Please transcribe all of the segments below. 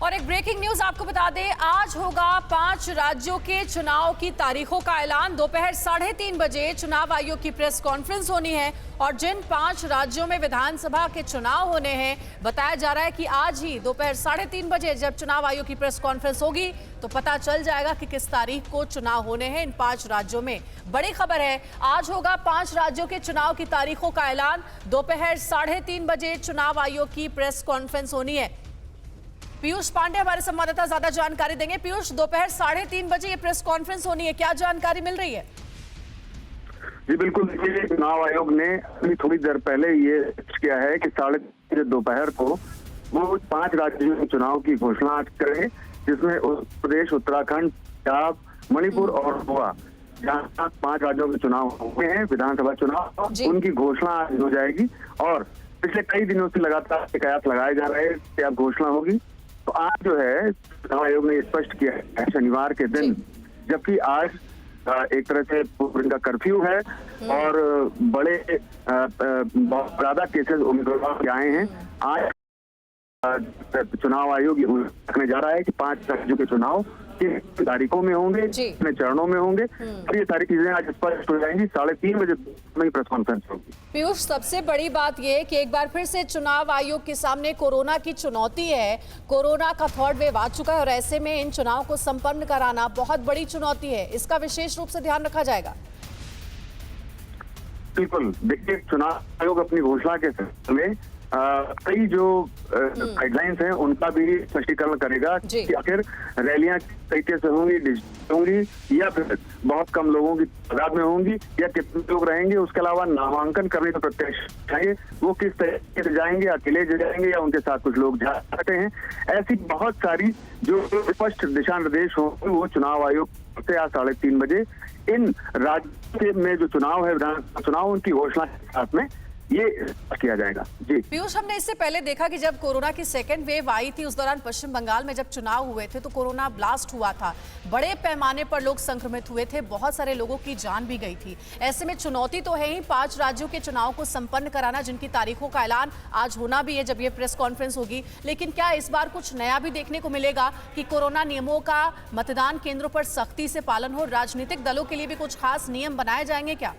और एक breaking news आपको बता दें, आज होगा 5 राज्यों के चुनाव की तारीखों का ऐलान। दोपहर 3:30 बजे चुनाव आयोग की प्रेस कॉन्फ्रेंस होनी है और जिन 5 राज्यों में विधानसभा के चुनाव होने हैं, बताया जा रहा है कि आज ही दोपहर 3:30 बजे जब चुनाव आयोग की प्रेस कॉन्फ्रेंस होगी तो पता चल जाएगा कि किस तारीख को चुनाव होने हैं इन 5 राज्यों में। बड़ी खबर है, आज होगा 5 राज्यों के चुनाव की तारीखों का ऐलान। दोपहर 3:30 बजे चुनाव आयोग की प्रेस कॉन्फ्रेंस होनी है। पीयूष पांडे हमारे संवाददाता ज्यादा जानकारी देंगे। पीयूष, दोपहर 3:30 बजे ये प्रेस कॉन्फ्रेंस होनी है, क्या जानकारी मिल रही है? जी बिल्कुल, देखिए चुनाव आयोग ने अभी थोड़ी देर पहले ये किया है कि 3:30 दोपहर को वो 5 राज्यों के चुनाव की घोषणा करे, जिसमें उत्तर प्रदेश, उत्तराखंड, पंजाब, मणिपुर और गोवा, जहाँ 5 राज्यों के चुनाव हुए हैं, विधानसभा चुनाव, उनकी घोषणा आज हो जाएगी। और पिछले कई दिनों से लगातार शिकायत लगाए जा रहे हैं कि अब घोषणा होगी, तो आज जो है चुनाव आयोग ने स्पष्ट किया है शनिवार के दिन, जबकि आज एक तरह से पूर्ण का कर्फ्यू है और बड़े बहुत ज्यादा केसेस उम्मीदवार के आए हैं। आज चुनाव आयोग रखने जा रहा है कि 5 राज्यों के चुनाव किन तारीखों में होंगे, कितने चरणों में होंगे, और ये सारी चीजें आज स्पष्ट हो जाएंगी। 3:30 बजे में प्रेस कॉन्फ्रेंस होगी। पीयूष, सबसे बड़ी बात ये है कि एक बार फिर से चुनाव आयोग के सामने कोरोना की चुनौती है। कोरोना का 3rd वेव आ चुका है और ऐसे में इन चुनाव को संपन्न कराना बहुत बड़ी चुनौती है। इसका विशेष रूप से ध्यान रखा जाएगा। बिल्कुल, देखिए चुनाव आयोग अपनी घोषणा के समय कई जो गाइडलाइंस हैं उनका भी स्पष्टीकरण करेगा कि आखिर रैलियां तरीके से होंगी, डिजिटल होंगी या फिर बहुत कम लोगों की तादाद में होंगी, या कितने लोग रहेंगे। उसके अलावा नामांकन करने का प्रत्याशी चाहिए, वो किस तरीके से जाएंगे, अकेले जाएंगे या उनके साथ कुछ लोग जा सकते हैं। ऐसी बहुत सारी जो स्पष्ट दिशा निर्देश होंगे वो चुनाव आयोग से आज 3:30 बजे इन राज्य में जो चुनाव है, विधानसभा चुनाव, उनकी घोषणा के साथ में ये किया जाएगा। जी पीयूष, हमने इससे पहले देखा कि जब कोरोना की 2nd वेव आई थी, उस दौरान पश्चिम बंगाल में जब चुनाव हुए थे तो कोरोना ब्लास्ट हुआ था, बड़े पैमाने पर लोग संक्रमित हुए थे, बहुत सारे लोगों की जान भी गई थी। ऐसे में चुनौती तो है ही 5 राज्यों के चुनाव को संपन्न कराना, जिनकी तारीखों का ऐलान आज होना भी है जब ये प्रेस कॉन्फ्रेंस होगी। लेकिन क्या इस बार कुछ नया भी देखने को मिलेगा कि कोरोना नियमों का मतदान केंद्रों पर सख्ती से पालन हो? राजनीतिक दलों के लिए भी कुछ खास नियम बनाए जाएंगे क्या?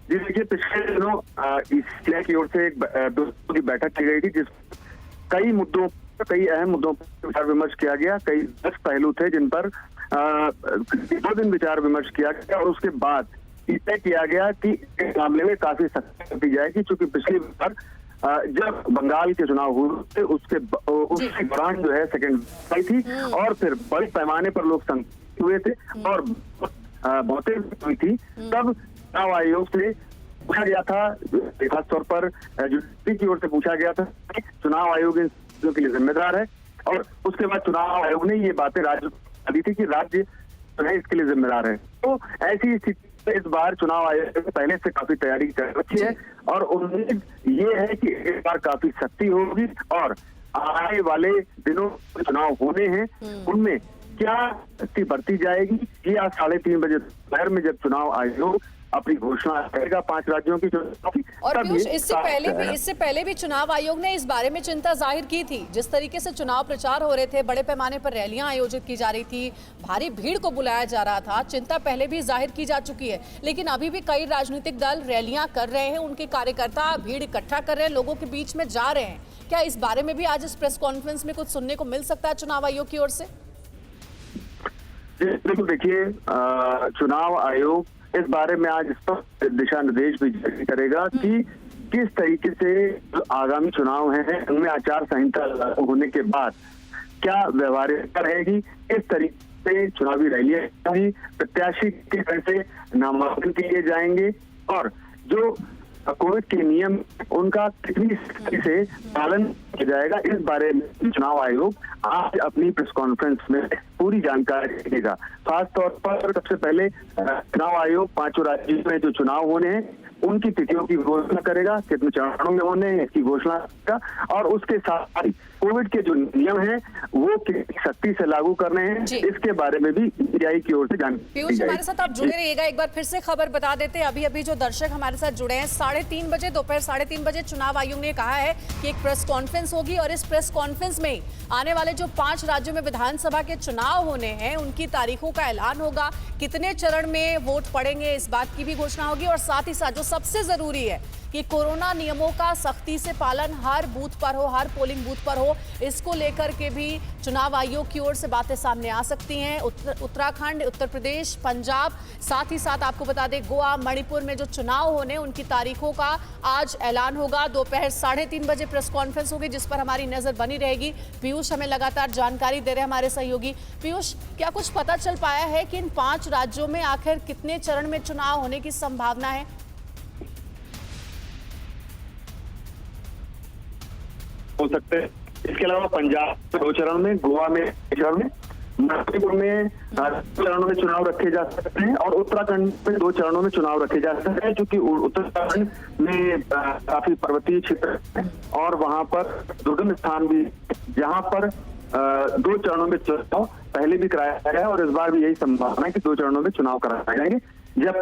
जी देखिए, पिछले दिनों ईसीआई की ओर से एक दोस्तों की बैठक की गई थी, जिस कई अहम मुद्दों पर विचार विमर्श किया गया। कई 10 पहलू थे जिन पर 2 दिन विचार विमर्श किया गया और उसके बाद तय किया गया कि इस मामले में काफी सख्ती की जाएगी। क्योंकि पिछली बार जब बंगाल के चुनाव हुए थे उसके दौरान जो है 2nd आई थी और फिर बड़े पैमाने पर लोग संक्रमित हुए थे और मौतें हुई थी। तब चुनाव आयोग से पूछा गया था, खास तौर पर यूपी की ओर से पूछा गया था कि चुनाव आयोग इन चीजों के लिए जिम्मेदार है, और उसके बाद चुनाव आयोग ने ये बातें राज्य को दी थी कि राज्य जो है इसके लिए जिम्मेदार है। तो ऐसी स्थिति में इस बार चुनाव आयोग ने पहले से काफी तैयारी कर रखी है और उम्मीद ये है कि इस बार काफी सख्ती होगी और आने वाले दिनों चुनाव होने हैं उनमें क्या सख्ती बरती जाएगी। ये आज 3:30 बजे दोपहर में जब चुनाव आयोग अपनी घोषणा करेगा 5 राज्यों की चुनाव की। और पीयूष, इससे पहले भी चुनाव आयोग ने इस बारे में चिंता जाहिर की थी। जिस तरीके से चुनाव प्रचार हो रहे थे, बड़े पैमाने पर रैलियां आयोजित की जा रही थी, भारी भीड़ को बुलाया जा रहा था, चिंता पहले भी जाहिर की जा चुकी है। लेकिन अभी भी कई राजनीतिक दल रैलियां कर रहे हैं, उनके कार्यकर्ता भीड़ इकट्ठा कर रहे हैं, लोगों के बीच में जा रहे हैं। क्या इस बारे में भी आज इस प्रेस कॉन्फ्रेंस में कुछ सुनने को मिल सकता है चुनाव आयोग की ओर से? बिल्कुल, देखिए चुनाव आयोग इस बारे में आज दिशा निर्देश भी जारी करेगा कि किस तरीके से जो आगामी चुनाव हैं उनमें आचार संहिता लागू होने के बाद क्या व्यवहारिकता रहेगी, किस तरीके से चुनावी रैलियां होंगी, प्रत्याशी किस तरह से नामांकन किए जाएंगे और जो कोविड के नियम उनका कितनी सख्ती से पालन किया जाएगा। इस बारे में चुनाव आयोग आज अपनी प्रेस कॉन्फ्रेंस में पूरी जानकारी देगा। खास तौर पर सबसे पहले चुनाव आयोग 5 राज्यों में जो चुनाव होने हैं उनकी तिथियों की घोषणा करेगा, कितने चरणों में होने हैं इसकी घोषणा करेगा और उसके साथ ही कोविड के जो नियम हैं वो कितनी सख्ती से लागू करने हैं, जी। इसके बारे में भी ईसीआई की ओर से जानकारी दी पीयूष, हमारे साथ आप जुड़े जाएगी। रहिएगा। एक बार फिर से खबर बता देते हैं, अभी अभी जो दर्शक हमारे साथ जुड़े हैं, 3:30 बजे, दोपहर 3:30 बजे चुनाव आयोग ने कहा है कि एक प्रेस कॉन्फ्रेंस होगी और इस प्रेस कॉन्फ्रेंस में आने वाले जो 5 राज्यों में विधानसभा के चुनाव होने हैं उनकी तारीखों का ऐलान होगा, कितने चरण में वोट पड़ेंगे इस बात की भी घोषणा होगी, और साथ ही साथ जो सबसे जरूरी है कि कोरोना नियमों का सख्ती से पालन हर बूथ पर हो, हर पोलिंग बूथ पर हो, इसको लेकर के भी चुनाव आयोग की ओर से बातें सामने आ सकती हैं। उत्तराखंड, उत्तर प्रदेश, पंजाब, साथ ही साथ आपको बता दें गोवा, मणिपुर में जो चुनाव होने उनकी तारीखों का आज ऐलान होगा। दोपहर 3:30 बजे प्रेस कॉन्फ्रेंस होगी जिस पर हमारी नजर बनी रहेगी। पीयूष हमें लगातार जानकारी दे रहे हैं हमारे सहयोगी। पीयूष, क्या कुछ पता चल पाया है कि इन 5 राज्यों में आखिर कितने चरण में चुनाव होने की संभावना है? हो सकते हैं। इसके अलावा पंजाब में 2 चरण में, गोवा में 1 चरण में, मणिपुर में 2 चरणों में चुनाव रखे जा सकते हैं और उत्तराखंड में 2 चरणों में चुनाव रखे जा सकते हैं, क्योंकि उत्तराखंड में काफी पर्वतीय क्षेत्र है और वहां पर दुर्गम स्थान भी, जहां पर 2 चरणों में चुनाव पहले भी कराया गया है और इस बार भी यही संभावना है कि 2 चरणों में चुनाव कराए जाएंगे। जब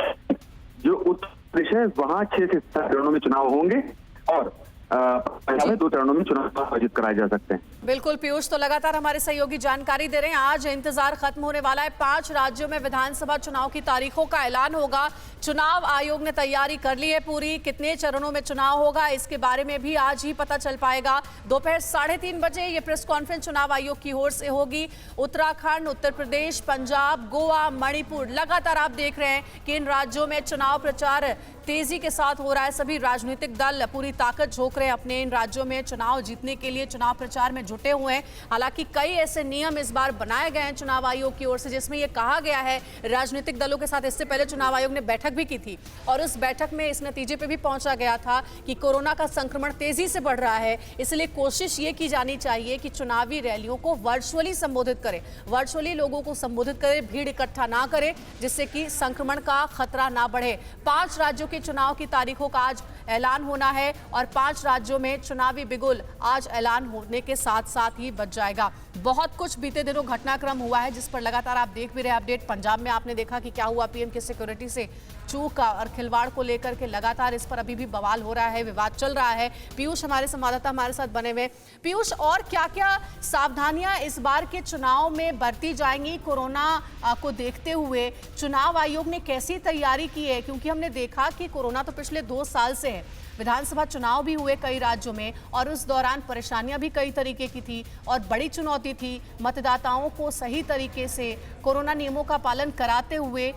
जो उत्तर प्रदेश है वहां 6 से 7 चरणों में चुनाव होंगे और पंजाब में 2 चरणों में चुनाव आयोजित कराए जा सकते हैं। बिल्कुल पीयूष, तो लगातार हमारे सहयोगी जानकारी दे रहे हैं। आज इंतजार खत्म होने वाला है, 5 राज्यों में विधानसभा चुनाव की तारीखों का ऐलान होगा। चुनाव आयोग ने तैयारी कर ली है पूरी, कितने चरणों में चुनाव होगा इसके बारे में भी आज ही पता चल पाएगा। दोपहर 3:30 बजे ये प्रेस कॉन्फ्रेंस चुनाव आयोग की ओर से होगी। उत्तराखंड, उत्तर प्रदेश, पंजाब, गोवा, मणिपुर, लगातार आप देख रहे हैं कि इन राज्यों में चुनाव प्रचार तेजी के साथ हो रहा है। सभी राजनीतिक दल पूरी ताकत झोंक रहे हैं अपने इन राज्यों में चुनाव जीतने के लिए, चुनाव प्रचार में जुटे हुए हैं। हालांकि कई ऐसे नियम इस बार बनाए गए हैं चुनाव आयोग की ओर से जिसमें यह कहा गया है, राजनीतिक दलों के साथ इससे पहले चुनाव आयोग ने बैठक भी की थी और उस बैठक में इस नतीजे पे भी पहुंचा गया था कि कोरोना का संक्रमण तेजी से बढ़ रहा है, इसलिए कोशिश ये की जानी चाहिए कि चुनावी रैलियों को वर्चुअली संबोधित करें, वर्चुअली लोगों को संबोधित करें, भीड़ इकट्ठा ना करें जिससे कि संक्रमण का खतरा ना बढ़े। 5 राज्यों के चुनाव की तारीखों का आज ऐलान होना है और 5 राज्यों में चुनावी बिगुल आज ऐलान होने के साथ साथ ही बच जाएगा। बहुत कुछ बीते दिनों घटनाक्रम हुआ है जिस पर लगातार आप देख भी रहे अपडेट। पंजाब में आपने देखा कि क्या हुआ, पीएम की सिक्योरिटी से चूक और खिलवाड़ को लेकर के लगातार इस पर अभी भी बवाल हो रहा है, विवाद चल रहा है। पीयूष हमारे संवाददाता हमारे साथ बने हुए। पीयूष, और क्या क्या सावधानियां इस बार के चुनाव में बरती जाएंगी कोरोना को देखते हुए? चुनाव आयोग ने कैसी तैयारी की है, क्योंकि हमने देखा कि कोरोना तो पिछले 2 साल से है, विधानसभा चुनाव भी हुए कई राज्यों में और उस दौरान परेशानियां भी कई तरीके की थी और बड़ी चुनौती थी मतदाताओं को सही तरीके से कोरोना नियमों का पालन कराते हुए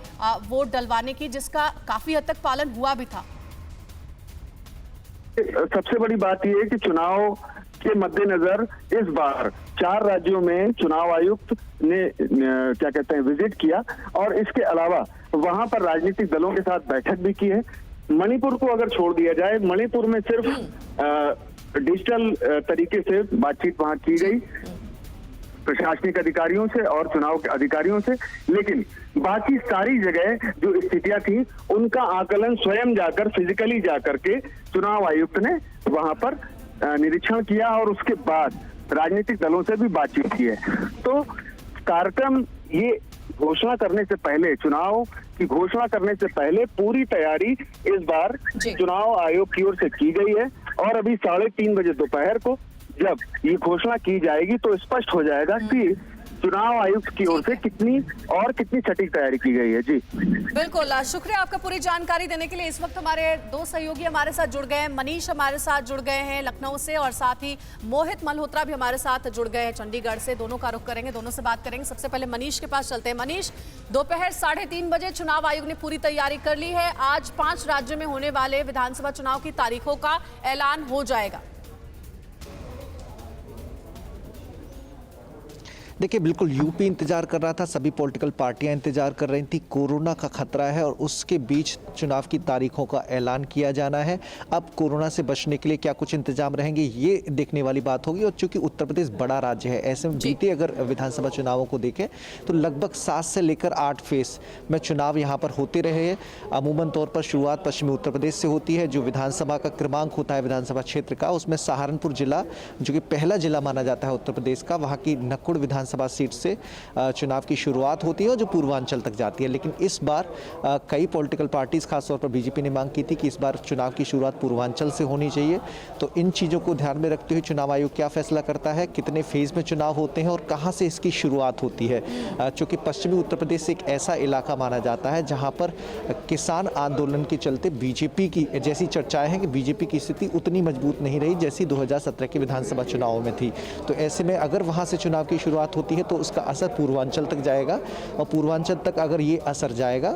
वोट डलवाने की, जिसका काफी हद तक पालन हुआ भी था। सबसे बड़ी बात यह है कि चुनाव के मद्देनजर इस बार 4 राज्यों में चुनाव आयुक्त ने क्या कहते हैं विजिट किया और इसके अलावा वहां पर राजनीतिक दलों के साथ बैठक भी की है। मणिपुर को अगर छोड़ दिया जाए, मणिपुर में सिर्फ डिजिटल तरीके से बातचीत वहां की गई प्रशासनिक अधिकारियों से और चुनाव के अधिकारियों से, लेकिन बाकी सारी जगह जो स्थितियां थी उनका आकलन स्वयं जाकर, फिजिकली जाकर के चुनाव आयुक्त ने वहां पर निरीक्षण किया और उसके बाद राजनीतिक दलों से भी बातचीत की है। तो कार्यक्रम ये घोषणा करने से पहले, चुनाव की घोषणा करने से पहले पूरी तैयारी इस बार चुनाव आयोग की ओर से की गई है और अभी 3:30 बजे दोपहर को जब ये घोषणा की जाएगी तो स्पष्ट हो जाएगा कि चुनाव आयुक्त की ओर से कितनी सटीक तैयारी की गई है। जी बिल्कुल, शुक्रिया आपका पूरी जानकारी देने के लिए। इस वक्त हमारे 2 सहयोगी हमारे साथ जुड़ गए हैं, मनीष हमारे साथ जुड़ गए हैं लखनऊ से और साथ ही मोहित मल्होत्रा भी हमारे साथ जुड़ गए हैं चंडीगढ़ से। दोनों का रुख करेंगे, दोनों से बात करेंगे। सबसे पहले मनीष के पास चलते हैं। मनीष, दोपहर 3:30 बजे चुनाव आयोग ने पूरी तैयारी कर ली है, आज 5 राज्यों में होने वाले विधानसभा चुनाव की तारीखों का ऐलान हो जाएगा। देखिए, बिल्कुल यूपी इंतजार कर रहा था, सभी पॉलिटिकल पार्टियां इंतजार कर रही थी। कोरोना का खतरा है और उसके बीच चुनाव की तारीखों का ऐलान किया जाना है। अब कोरोना से बचने के लिए क्या कुछ इंतजाम रहेंगे, ये देखने वाली बात होगी। और चूंकि उत्तर प्रदेश बड़ा राज्य है, ऐसे में बीते अगर विधानसभा चुनावों को देखें तो लगभग 7 से लेकर 8 फेज में चुनाव यहाँ पर होते रहे हैं। अमूमन तौर पर शुरुआत पश्चिमी उत्तर प्रदेश से होती है। जो विधानसभा का क्रमांक होता है विधानसभा क्षेत्र का, उसमें सहारनपुर जिला, जो कि पहला जिला माना जाता है उत्तर प्रदेश का, वहाँ की नकुड़ विधानसभा सीट से चुनाव की शुरुआत होती है और जो पूर्वांचल तक जाती है। लेकिन इस बार कई पॉलिटिकल पार्टीज, खासतौर पर बीजेपी ने मांग की थी कि इस बार चुनाव की शुरुआत पूर्वांचल से होनी चाहिए। तो इन चीज़ों को ध्यान में रखते हुए चुनाव आयोग क्या फैसला करता है, कितने फेज में चुनाव होते हैं और कहाँ से इसकी शुरुआत होती है। चूँकि पश्चिमी उत्तर प्रदेश एक ऐसा इलाका माना जाता है जहाँ पर किसान आंदोलन के चलते बीजेपी की जैसी चर्चाएं हैं कि बीजेपी की स्थिति उतनी मजबूत नहीं रही जैसी 2017 के विधानसभा चुनावों में थी। तो ऐसे में अगर वहाँ से चुनाव की शुरुआत होती है तो उसका असर पूर्वांचल तक जाएगा और पूर्वांचल तक अगर ये असर जाएगा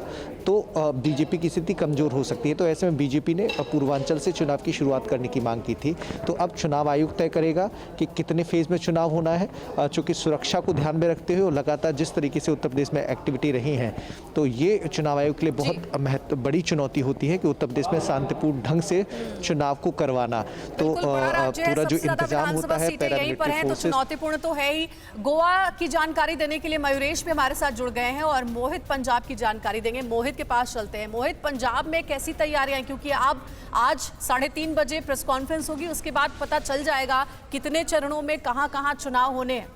तो बीजेपी की स्थिति कमजोर हो सकती है। तो ऐसे में बीजेपी ने पूर्वांचल से चुनाव की शुरुआत करने की मांग की थी। तो अब चुनाव आयोग तय करेगा कि कितने फेज में चुनाव होना है। चूँकि सुरक्षा को ध्यान में रखते हुए लगातार जिस तरीके से उत्तर प्रदेश में एक्टिविटी रही हैं, तो ये चुनाव आयोग के लिए बहुत बड़ी चुनौती होती है कि उत्तर प्रदेश में शांतिपूर्ण ढंग से चुनाव को करवाना। तो पूरा जो इंतजाम होता है पैरामिलिट्री फोर्सेस, चुनौतीपूर्ण तो है ही। गोवा की जानकारी देने के लिए मयूरेश भी हमारे साथ जुड़ गए हैं और मोहित पंजाब की जानकारी देंगे। मोहित के पास चलते हैं। मोहित, पंजाब में कैसी तैयारियां हैं, क्योंकि अब आज 3:30 बजे प्रेस कॉन्फ्रेंस होगी, उसके बाद पता चल जाएगा कितने चरणों में कहां-कहां चुनाव होने हैं।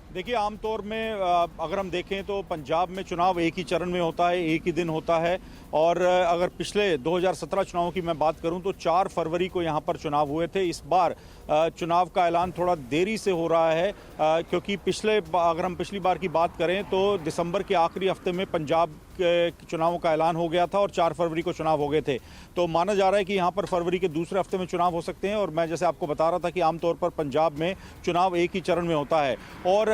देखिए, आमतौर में अगर हम देखें तो पंजाब में चुनाव एक ही चरण में होता है, एक ही दिन होता है। और अगर पिछले 2017 चुनावों की मैं बात करूं तो 4 फरवरी को यहां पर चुनाव हुए थे। इस बार चुनाव का ऐलान थोड़ा देरी से हो रहा है, क्योंकि अगर हम पिछली बार की बात करें तो दिसंबर के आखिरी हफ्ते में पंजाब के चुनावों का ऐलान हो गया था और 4 फरवरी को चुनाव हो गए थे। तो माना जा रहा है कि यहाँ पर फरवरी के दूसरे हफ्ते में चुनाव हो सकते हैं। और मैं जैसे आपको बता रहा था कि आमतौर पर पंजाब में चुनाव एक ही चरण में होता है और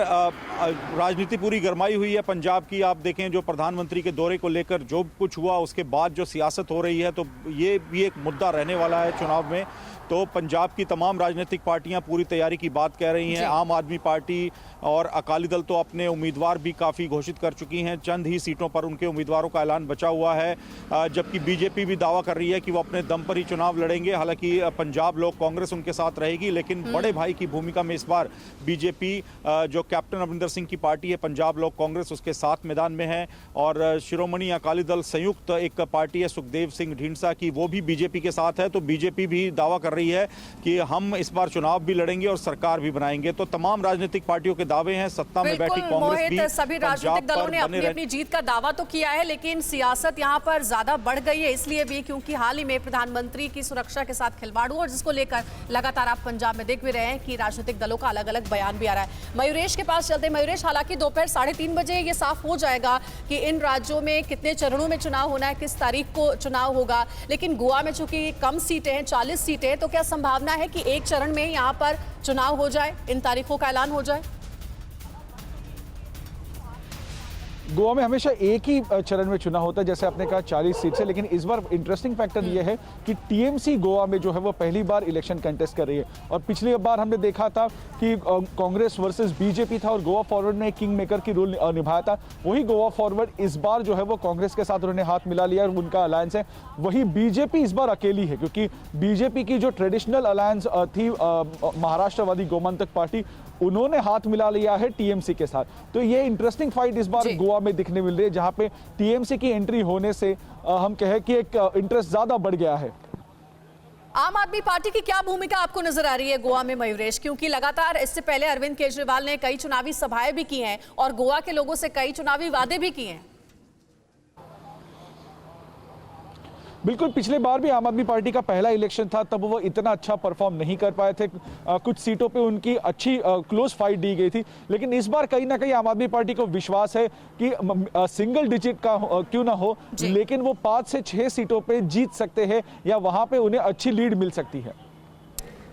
राजनीति पूरी गरमाई हुई है पंजाब की। आप देखें, जो प्रधानमंत्री के दौरे को लेकर जो कुछ हुआ, उसके बाद जो सियासत हो रही है, तो ये भी एक मुद्दा रहने वाला है चुनाव में। तो पंजाब की तमाम राजनीतिक पार्टियां पूरी तैयारी की बात कह रही हैं। आम आदमी पार्टी और अकाली दल तो अपने उम्मीदवार भी काफ़ी घोषित कर चुकी हैं। चंद ही सीटों पर उनके उम्मीदवारों का ऐलान बचा हुआ है, जबकि बीजेपी भी दावा कर रही है कि वो अपने दम पर ही चुनाव लड़ेंगे। हालांकि पंजाब लोक कांग्रेस उनके साथ रहेगी, लेकिन बड़े भाई की भूमिका में इस बार बीजेपी, जो कैप्टन अमरिंदर सिंह की पार्टी है पंजाब लोक कांग्रेस, उसके साथ मैदान में है। और शिरोमणि अकाली दल संयुक्त एक पार्टी है सुखदेव सिंह ढींढसा की, वो भी बीजेपी के साथ है। तो बीजेपी भी दावा कर रही है कि हम इस बार चुनाव भी लड़ेंगे और सरकार भी बनाएंगे। तो तमाम राजनीतिक पार्टियों के दावे हैं। सत्ता में बैठी कांग्रेस भी, सभी राजनीतिक दलों ने अपनी अपनी जीत का दावा तो किया है, लेकिन सियासत यहां पर ज्यादा बढ़ गई है, इसलिए भी क्योंकि हाल ही में प्रधानमंत्री की सुरक्षा के साथ खिलवाड़ हुआ और जिसको लेकर लगातार आप पंजाब में देख भी रहे हैं कि राजनीतिक दलों का अलग अलग बयान भी आ रहा है। मयूरेश के पास चलते हैं। मयूरेश, हालांकि दोपहर 3:30 बजे ये साफ हो जाएगा कि इन राज्यों में कितने चरणों में चुनाव होना है, किस तारीख को चुनाव होगा, लेकिन गोवा में चूंकि कम सीटें हैं, 40 सीटें, तो क्या संभावना है कि एक चरण में यहां पर चुनाव हो जाए, इन तारीखों का ऐलान हो जाए? गोवा में हमेशा एक ही चरण में चुनाव होता है, जैसे आपने कहा 40 सीट से। लेकिन इस बार इंटरेस्टिंग फैक्टर ये है कि टीएमसी गोवा में जो है वो पहली बार इलेक्शन कंटेस्ट कर रही है। और पिछली बार हमने देखा था कि कांग्रेस वर्सेस बीजेपी था और गोवा फॉरवर्ड ने किंग मेकर की रोल निभाया था। वही गोवा फॉरवर्ड इस बार जो है वो कांग्रेस के साथ उन्होंने हाथ मिला लिया और उनका अलायंस है। वही बीजेपी इस बार अकेली है, क्योंकि बीजेपी की जो ट्रेडिशनल अलायंस थी महाराष्ट्रवादी गोमंतक पार्टी, उन्होंने हाथ मिला लिया है टीएमसी के साथ। तो ये इंटरेस्टिंग फाइट इस बार गोवा में दिखने मिल रही है, जहां पे टीएमसी की एंट्री होने से हम कहें कि एक इंटरेस्ट ज्यादा बढ़ गया है। आम आदमी पार्टी की क्या भूमिका आपको नजर आ रही है गोवा में, मयूरेश? क्योंकि लगातार इससे पहले अरविंद केजरीवाल ने कई चुनावी सभाएं भी की हैं और गोवा के लोगों से कई चुनावी वादे भी किए हैं। बिल्कुल, पिछले बार भी आम आदमी पार्टी का पहला इलेक्शन था, तब वो इतना अच्छा परफॉर्म नहीं कर पाए थे। कुछ सीटों पे उनकी अच्छी क्लोज फाइट दी गई थी। लेकिन इस बार कहीं ना कहीं आम आदमी पार्टी को विश्वास है कि सिंगल डिजिट का क्यों ना हो, लेकिन वो 5 से 6 सीटों पे जीत सकते हैं या वहां पे उन्हें अच्छी लीड मिल सकती है।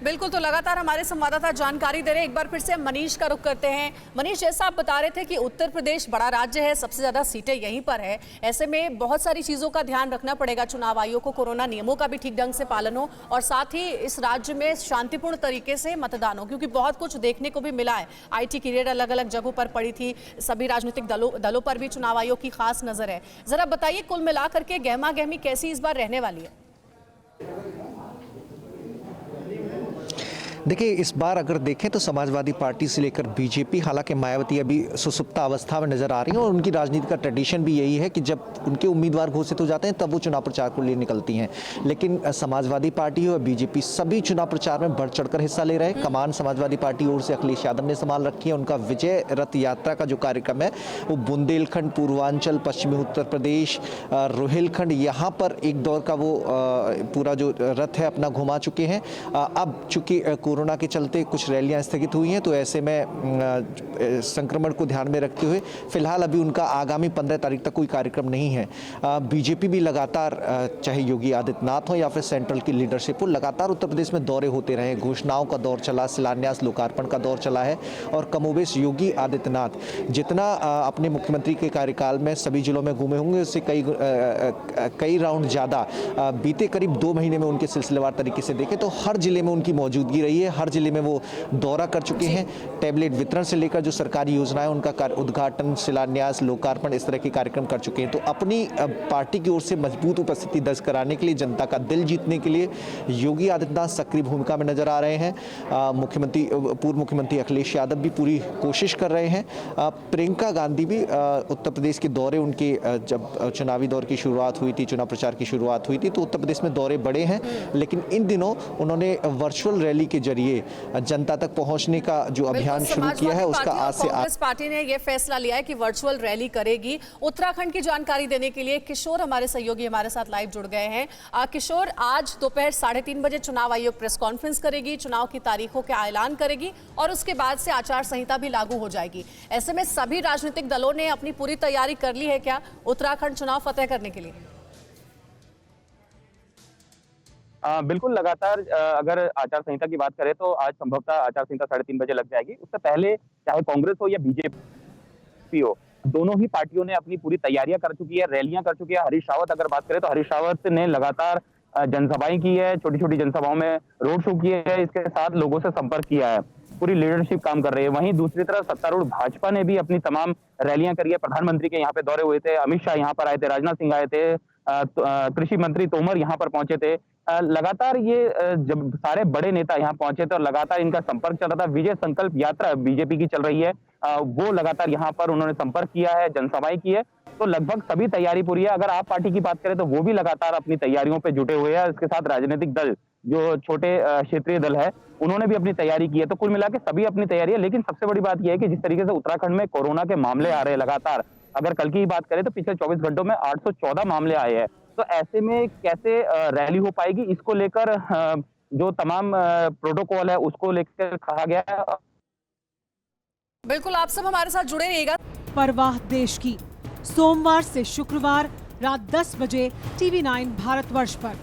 बिल्कुल, तो लगातार हमारे संवाददाता जानकारी दे रहे हैं। एक बार फिर से मनीष का रुख करते हैं। मनीष, जैसा आप बता रहे थे कि उत्तर प्रदेश बड़ा राज्य है, सबसे ज्यादा सीटें यहीं पर है, ऐसे में बहुत सारी चीजों का ध्यान रखना पड़ेगा चुनाव आयोग को, कोरोना नियमों का भी ठीक ढंग से पालन हो और साथ ही इस राज्य में शांतिपूर्ण तरीके से मतदान हो, क्योंकि बहुत कुछ देखने को भी मिला है। IT की रेड अलग अलग जगहों पर पड़ी थी, सभी राजनीतिक दलों पर भी चुनाव आयोग की खास नजर है। जरा बताइए, कुल मिलाकर के गहमा गहमी कैसी इस बार रहने वाली है? देखिए, इस बार अगर देखें तो समाजवादी पार्टी से लेकर बीजेपी, हालांकि मायावती अभी सुसुप्ता अवस्था में नजर आ रही हैं और उनकी राजनीति का ट्रेडिशन भी यही है कि जब उनके उम्मीदवार घोषित हो जाते हैं तब वो चुनाव प्रचार को लिए निकलती हैं। लेकिन समाजवादी पार्टी और बीजेपी सभी चुनाव प्रचार में बढ़ चढ़कर हिस्सा ले रहे हैं। कमान समाजवादी पार्टी ओर से अखिलेश यादव ने संभाल रखी है। उनका विजय रथ यात्रा का जो कार्यक्रम है वो बुंदेलखंड, पूर्वांचल, पश्चिमी उत्तर प्रदेश, रोहिलखंड, यहाँ पर एक दौर का वो पूरा जो रथ है अपना घुमा चुके हैं। अब चूंकि कोरोना के चलते कुछ रैलियां स्थगित हुई हैं, तो ऐसे में संक्रमण को ध्यान में रखते हुए फिलहाल अभी उनका आगामी 15 तारीख तक कोई कार्यक्रम नहीं है। बीजेपी भी लगातार, चाहे योगी आदित्यनाथ हो या फिर सेंट्रल की लीडरशिप हो, लगातार उत्तर प्रदेश में दौरे होते रहे। घोषणाओं का दौर चला, शिलान्यास लोकार्पण का दौर चला है और कमोबेश योगी आदित्यनाथ जितना अपने मुख्यमंत्री के कार्यकाल में सभी जिलों में घूमे होंगे, उससे कई राउंड ज़्यादा बीते करीब 2 महीने में उनके सिलसिलेवार तरीके से देखें तो हर जिले में उनकी मौजूदगी रही है। हर जिले में वो दौरा कर चुके हैं। टैबलेट वितरण से लेकर जो सरकारी योजनाएं उनका उद्घाटन, शिलान्यास, लोकार्पण, इस तरह के कार्यक्रम कर चुके हैं। तो अपनी पार्टी की ओर से मजबूत उपस्थिति दर्ज कराने के लिए, जनता का दिल जीतने के लिए योगी आदित्यनाथ सक्रिय भूमिका में नजर आ रहे हैं। पूर्व मुख्यमंत्री अखिलेश यादव भी पूरी कोशिश कर रहे हैं। प्रियंका गांधी भी उत्तर प्रदेश के दौरे, उनके जब चुनावी दौर की शुरुआत हुई थी, चुनाव प्रचार की शुरुआत हुई थी, तो उत्तर प्रदेश में दौरे बड़े हैं। लेकिन इन दिनों उन्होंने वर्चुअल रैली के जरिए जनता तक पहुंचने का जो अभियान शुरू किया है, उसका आज से कांग्रेस पार्टी ने यह फैसला लिया है कि वर्चुअल रैली करेगी। उत्तराखंड की जानकारी देने के लिए किशोर, हमारे सहयोगी, हमारे साथ लाइव जुड़ गए हैं। किशोर, आज दोपहर 3:30 बजे चुनाव आयोग प्रेस कॉन्फ्रेंस करेगी, चुनाव की तारीखों का ऐलान करेगी और उसके बाद से आचार संहिता भी लागू हो जाएगी। ऐसे में सभी राजनीतिक दलों ने अपनी पूरी तैयारी कर ली है क्या उत्तराखंड चुनाव फतेह करने के लिए? बिल्कुल, लगातार अगर आचार संहिता की बात करें तो आज संभवतः आचार संहिता 3:30 बजे लग जाएगी। उससे पहले चाहे कांग्रेस हो या बीजेपी हो, दोनों ही पार्टियों ने अपनी पूरी तैयारियां कर चुकी है, रैलियां कर चुकी है। हरीश रावत अगर बात करें तो हरीश रावत ने लगातार जनसभाएं की है, छोटी छोटी जनसभाओं में रोड शो किए है, इसके साथ लोगों से संपर्क किया है। पूरी लीडरशिप काम कर रही है। वहीं दूसरी तरफ सत्तारूढ़ भाजपा ने भी अपनी तमाम रैलियां करी है। प्रधानमंत्री के यहाँ पे दौरे हुए थे, अमित शाह यहाँ पर आए थे, राजनाथ सिंह आए थे, कृषि मंत्री तोमर यहाँ पर पहुंचे थे। लगातार ये जब सारे बड़े नेता यहाँ पहुंचे थे और लगातार इनका संपर्क चल रहा था। विजय संकल्प यात्रा बीजेपी की चल रही है, वो लगातार यहाँ पर उन्होंने संपर्क किया है, जनसभाएं की है। तो लगभग सभी तैयारी पूरी है। अगर आप पार्टी की बात करें तो वो भी लगातार अपनी तैयारियों पे जुटे हुए हैं। इसके साथ राजनीतिक दल, जो छोटे क्षेत्रीय दल है, उन्होंने भी अपनी तैयारी की है। तो कुल मिला के सभी अपनी तैयारी है। लेकिन सबसे बड़ी बात यह है कि जिस तरीके से उत्तराखंड में कोरोना के मामले आ रहे हैं लगातार, अगर कल की बात करें तो पिछले 24 घंटों में 814 मामले आए हैं। तो ऐसे में कैसे रैली हो पाएगी, इसको लेकर जो तमाम प्रोटोकॉल है उसको लेकर कहा गया है। बिल्कुल, आप सब हमारे साथ जुड़े रहिएगा। परवाह देश की, सोमवार से शुक्रवार रात 10 बजे TV9 भारतवर्ष पर।